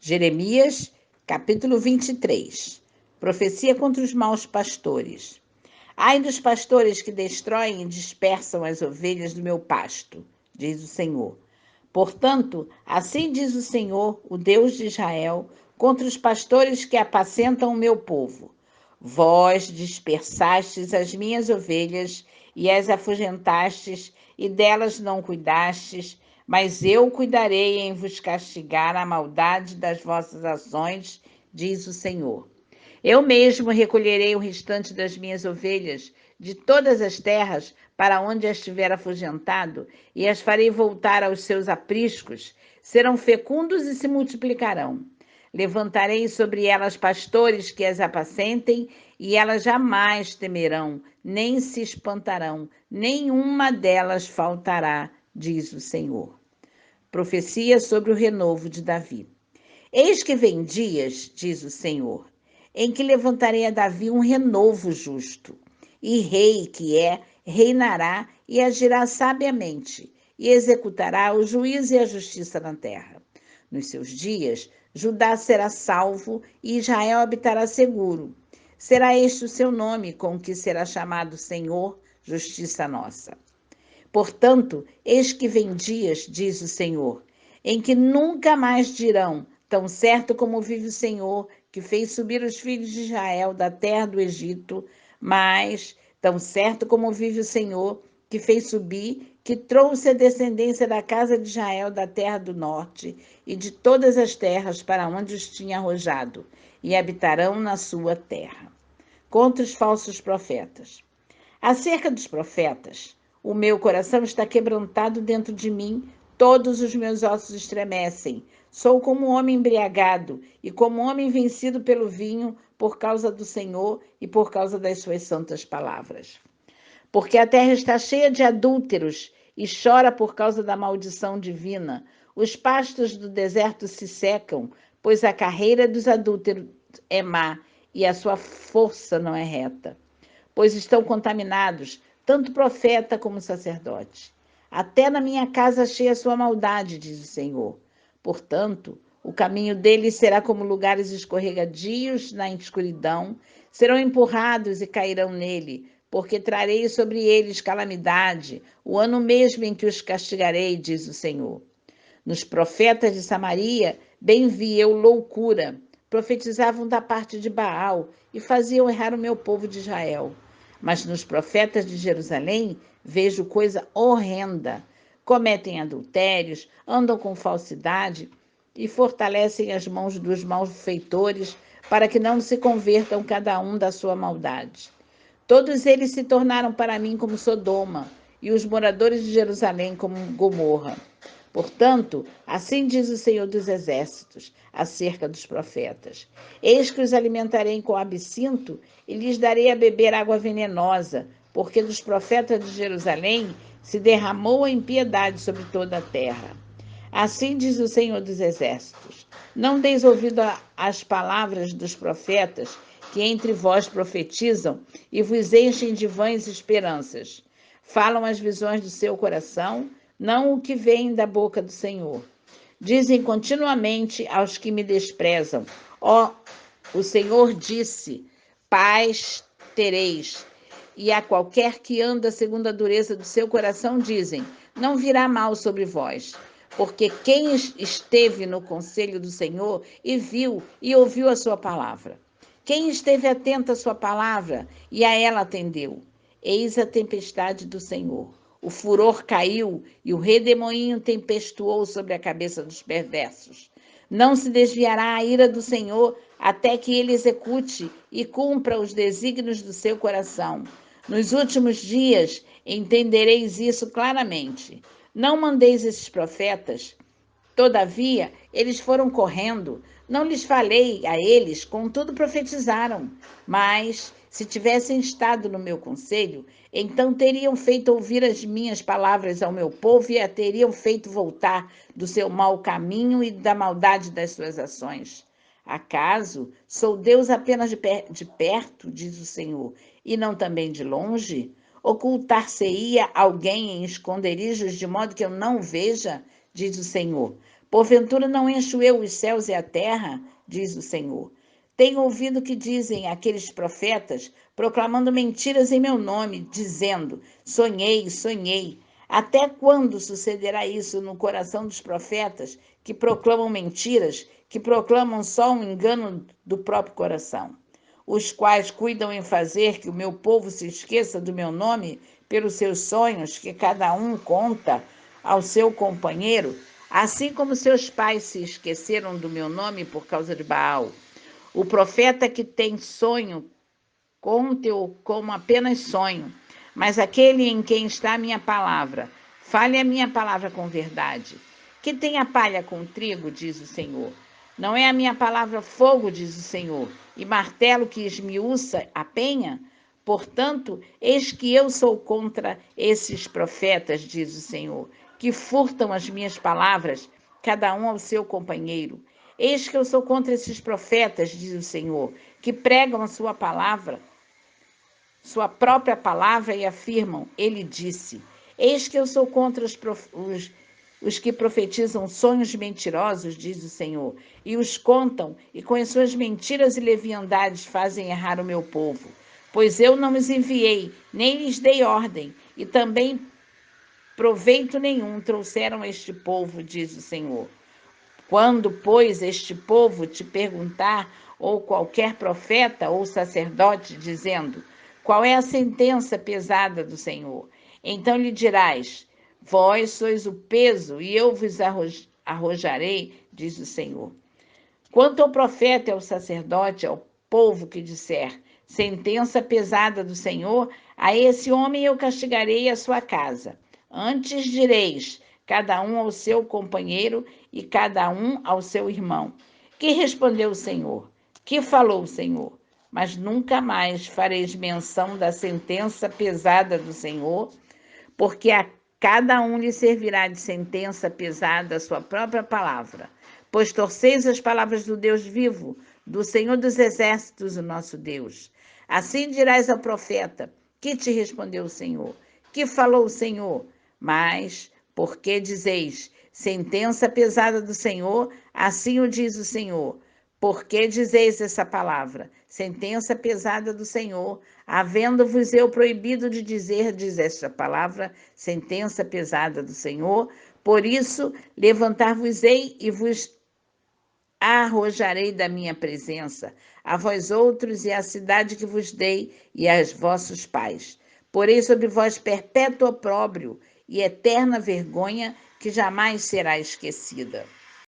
Jeremias, capítulo 23. Profecia contra os maus pastores. Ai dos pastores que destroem e dispersam as ovelhas do meu pasto, diz o Senhor. Portanto, assim diz o Senhor, o Deus de Israel, contra os pastores que apacentam o meu povo. Vós dispersastes as minhas ovelhas e as afugentastes, e delas não cuidastes, mas eu cuidarei em vos castigar a maldade das vossas ações, diz o Senhor. Eu mesmo recolherei o restante das minhas ovelhas de todas as terras para onde as tiver afugentado, e as farei voltar aos seus apriscos, serão fecundos e se multiplicarão. Levantarei sobre elas pastores que as apacentem, e elas jamais temerão, nem se espantarão, nenhuma delas faltará, diz o Senhor. Profecia sobre o renovo de Davi. Eis que vem dias, diz o Senhor, em que levantarei a Davi um renovo justo, e rei que reinará e agirá sabiamente, e executará o juízo e a justiça na terra. Nos seus dias, Judá será salvo e Israel habitará seguro. Será este o seu nome, com que será chamado Senhor, justiça nossa. Portanto, eis que vem dias, diz o Senhor, em que nunca mais dirão, tão certo como vive o Senhor, que fez subir os filhos de Israel da terra do Egito, mas, tão certo como vive o Senhor, que fez subir, que trouxe a descendência da casa de Israel da terra do norte e de todas as terras para onde os tinha arrojado, e habitarão na sua terra. Contra os falsos profetas. Acerca dos profetas, o meu coração está quebrantado dentro de mim, todos os meus ossos estremecem. Sou como um homem embriagado e como um homem vencido pelo vinho, por causa do Senhor e por causa das suas santas palavras. Porque a terra está cheia de adúlteros e chora por causa da maldição divina. Os pastos do deserto se secam, pois a carreira dos adúlteros é má e a sua força não é reta. Pois estão contaminados, tanto profeta como sacerdote. Até na minha casa achei a sua maldade, diz o Senhor. Portanto, o caminho deles será como lugares escorregadios na escuridão, serão empurrados e cairão nele, porque trarei sobre eles calamidade, o ano mesmo em que os castigarei, diz o Senhor. Nos profetas de Samaria, bem vi eu loucura, profetizavam da parte de Baal e faziam errar o meu povo de Israel. Mas nos profetas de Jerusalém vejo coisa horrenda. Cometem adultérios, andam com falsidade e fortalecem as mãos dos malfeitores para que não se convertam cada um da sua maldade. Todos eles se tornaram para mim como Sodoma e os moradores de Jerusalém como Gomorra. Portanto, assim diz o Senhor dos Exércitos, acerca dos profetas. Eis que os alimentarei com absinto e lhes darei a beber água venenosa, porque dos profetas de Jerusalém se derramou a impiedade sobre toda a terra. Assim diz o Senhor dos Exércitos. Não deis ouvido às palavras dos profetas que entre vós profetizam e vos enchem de vãs esperanças. Falam as visões do seu coração, não o que vem da boca do Senhor. Dizem continuamente aos que me desprezam: ó, o Senhor disse, paz tereis. E a qualquer que anda segundo a dureza do seu coração dizem: não virá mal sobre vós. Porque quem esteve no conselho do Senhor e viu e ouviu a sua palavra? Quem esteve atento à sua palavra e a ela atendeu? Eis a tempestade do Senhor. O furor caiu e o redemoinho tempestuou sobre a cabeça dos perversos. Não se desviará a ira do Senhor até que ele execute e cumpra os desígnios do seu coração. Nos últimos dias entendereis isso claramente. Não mandeis esses profetas. Todavia, eles foram correndo. Não lhes falei a eles, contudo profetizaram. Mas, se tivessem estado no meu conselho, então teriam feito ouvir as minhas palavras ao meu povo e a teriam feito voltar do seu mau caminho e da maldade das suas ações. Acaso sou Deus apenas de perto, diz o Senhor, e não também de longe? Ocultar-se-ia alguém em esconderijos de modo que eu não veja, diz o Senhor. Porventura não encho eu os céus e a terra, diz o Senhor. Tenho ouvido que dizem aqueles profetas, proclamando mentiras em meu nome, dizendo: sonhei, sonhei. Até quando sucederá isso no coração dos profetas que proclamam mentiras, que proclamam só um engano do próprio coração? Os quais cuidam em fazer que o meu povo se esqueça do meu nome pelos seus sonhos, que cada um conta ao seu companheiro, assim como seus pais se esqueceram do meu nome por causa de Baal. O profeta que tem sonho, conte-o como apenas sonho, mas aquele em quem está a minha palavra, fale a minha palavra com verdade. Que tem a palha com o trigo, diz o Senhor. Não é a minha palavra fogo, diz o Senhor, e martelo que esmiuça a penha? Portanto, eis que eu sou contra esses profetas, diz o Senhor, que furtam as minhas palavras, cada um ao seu companheiro. Eis que eu sou contra esses profetas, diz o Senhor, que pregam a sua palavra, sua própria palavra, e afirmam: ele disse. Eis que eu sou contra os que profetizam sonhos mentirosos, diz o Senhor, e os contam, e com as suas mentiras e leviandades fazem errar o meu povo. Pois eu não os enviei, nem lhes dei ordem, e também proveito nenhum trouxeram a este povo, diz o Senhor. Quando, pois, este povo te perguntar, ou qualquer profeta ou sacerdote, dizendo: qual é a sentença pesada do Senhor? Então lhe dirás: vós sois o peso, e eu vos arrojarei, diz o Senhor. Quanto ao profeta e ao sacerdote, ao povo que disser: sentença pesada do Senhor, a esse homem eu castigarei a sua casa. Antes direis: cada um ao seu companheiro e cada um ao seu irmão. Que respondeu o Senhor? Que falou o Senhor? Mas nunca mais fareis menção da sentença pesada do Senhor, porque a cada um lhe servirá de sentença pesada a sua própria palavra. Pois torceis as palavras do Deus vivo, do Senhor dos exércitos, o nosso Deus. Assim dirás ao profeta: que te respondeu o Senhor? Que falou o Senhor? Mas, porque dizeis: sentença pesada do Senhor, assim o diz o Senhor. Por que dizeis essa palavra? Sentença pesada do Senhor, havendo-vos eu proibido de dizer, diz esta palavra, sentença pesada do Senhor. Por isso, levantar-vos-ei e vos arrojarei da minha presença, a vós outros e à cidade que vos dei e aos vossos pais. Porei sobre vós perpétuo opróbrio e eterna vergonha que jamais será esquecida.